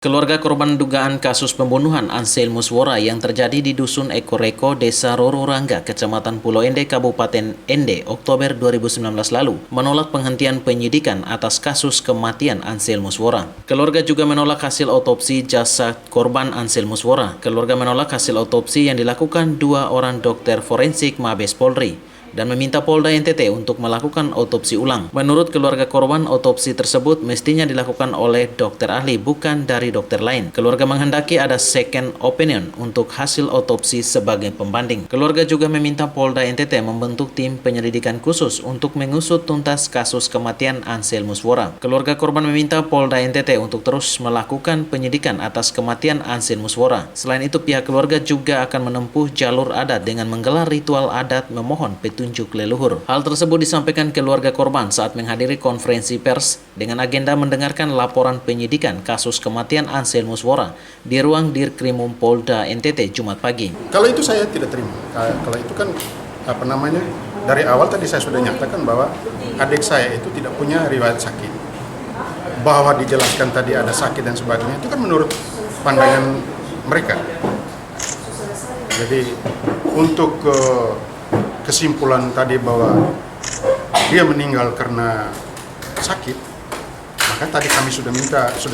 Keluarga korban dugaan kasus pembunuhan Ansel Muswora yang terjadi di Dusun Ekoreko, Desa Rororangga, Kecamatan Pulau Ende, Kabupaten Ende, Oktober 2019 lalu, menolak penghentian penyidikan atas kasus kematian Ansel Muswora. Keluarga juga menolak hasil otopsi jasad korban Ansel Muswora. Keluarga menolak hasil otopsi yang dilakukan 2 orang dokter forensik Mabes Polri dan meminta Polda NTT untuk melakukan otopsi ulang. Menurut keluarga korban, otopsi tersebut mestinya dilakukan oleh dokter ahli, bukan dari dokter lain. Keluarga menghendaki ada second opinion untuk hasil otopsi sebagai pembanding. Keluarga juga meminta Polda NTT membentuk tim penyelidikan khusus untuk mengusut tuntas kasus kematian Ansel Muswora. Keluarga korban meminta Polda NTT untuk terus melakukan penyidikan atas kematian Ansel Muswora. Selain itu, pihak keluarga juga akan menempuh jalur adat dengan menggelar ritual adat memohon petunjuk leluhur. Hal tersebut disampaikan keluarga korban saat menghadiri konferensi pers dengan agenda mendengarkan laporan penyidikan kasus kematian Ansel Muswora di ruang Dirkrimum Polda NTT Jumat pagi. Kalau itu saya tidak terima. Kalau itu kan dari awal tadi saya sudah nyatakan bahwa adik saya itu tidak punya riwayat sakit. Bahwa dijelaskan tadi ada sakit dan sebagainya itu kan menurut pandangan mereka. Jadi untuk kesimpulan tadi bahwa dia meninggal karena sakit, maka tadi kami sudah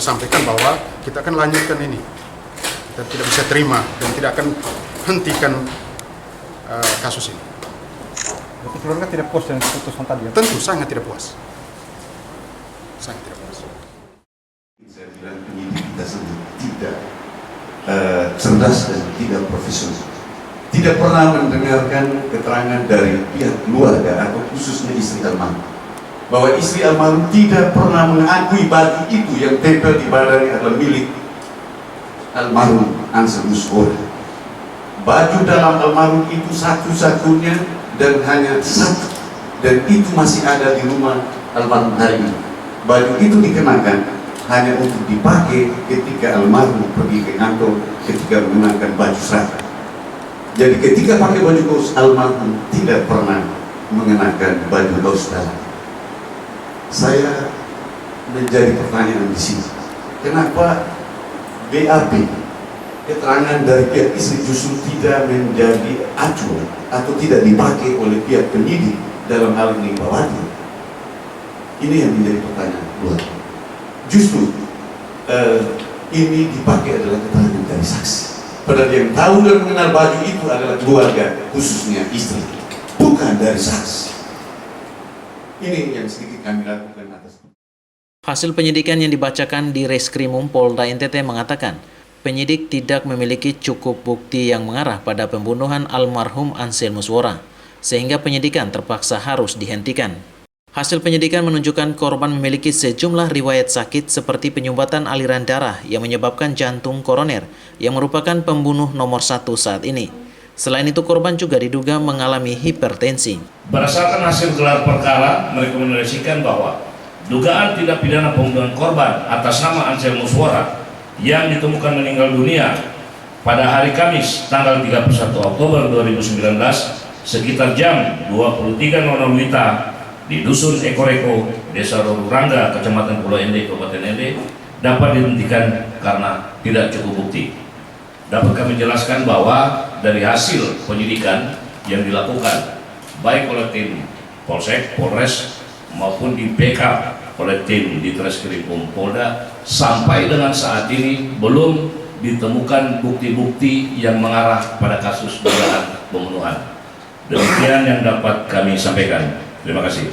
sampaikan bahwa kita akan lanjutkan ini. Kita tidak bisa terima dan tidak akan hentikan kasus ini. Berarti keluarga tidak puas dengan keputusan tadi ya? Tentu sangat tidak puas. Sangat tidak puas. Saya bilang penyidik kita sendiri tidak cerdas dan tidak profesional. Tidak pernah mendengarkan keterangan dari pihak keluarga atau khususnya istri almarhum, bahwa istri almarhum tidak pernah mengakui baju itu yang tempel di badannya adalah milik almarhum Ansel Muswora. Baju dalam almarhum itu satu-satunya dan hanya satu, dan itu masih ada di rumah almarhum hari ini. Baju itu dikenakan hanya untuk dipakai ketika almarhum pergi ke kantor, ketika mengenakan baju seragam. Jadi ketika pakai baju kaos, almarhum tidak pernah mengenakan baju kaos dalam. Saya menjadi pertanyaan di sini, kenapa BAP, keterangan dari pihak istri justru tidak menjadi acuan atau tidak dipakai oleh pihak penyidik dalam hal ini Bawaslu? Ini yang menjadi pertanyaan buat. Justru ini dipakai adalah keterangan dari saksi. Padahal yang tahu dan mengenal baju itu adalah keluarga, khususnya istri, bukan dari saksi. Ini yang sedikit kami lakukan atas. Hasil penyidikan yang dibacakan di Reskrimum Polda NTT mengatakan, penyidik tidak memiliki cukup bukti yang mengarah pada pembunuhan almarhum Ansel Muswora, sehingga penyidikan terpaksa harus dihentikan. Hasil penyidikan menunjukkan korban memiliki sejumlah riwayat sakit seperti penyumbatan aliran darah yang menyebabkan jantung koroner yang merupakan pembunuh nomor 1 saat ini. Selain itu, korban juga diduga mengalami hipertensi. Berdasarkan hasil gelar perkara, merekomendasikan bahwa dugaan tindak pidana pembunuhan korban atas nama Ansel Muswora yang ditemukan meninggal dunia pada hari Kamis tanggal 31 Oktober 2019 sekitar jam 23.00 WITA di Dusun Ekoreko, Desa Rororangga, Kecamatan Pulau Ende, Kabupaten Ende, dapat dihentikan karena tidak cukup bukti. Dapat kami jelaskan bahwa dari hasil penyidikan yang dilakukan baik oleh tim Polsek, Polres maupun di backup oleh tim di Reskrimum Polda, sampai dengan saat ini belum ditemukan bukti-bukti yang mengarah pada kasus dugaan pembunuhan. Demikian yang dapat kami sampaikan. Terima kasih.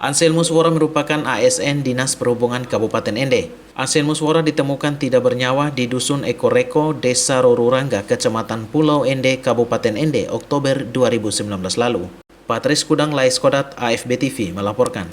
Ansel Muswora merupakan ASN Dinas Perhubungan Kabupaten Ende. Ansel Muswora ditemukan tidak bernyawa di Dusun Ekoreko, Desa Rororangga, Kecamatan Pulau Ende, Kabupaten Ende, Oktober 2019 lalu. Patris Kudang Laiskodat, AFB TV melaporkan.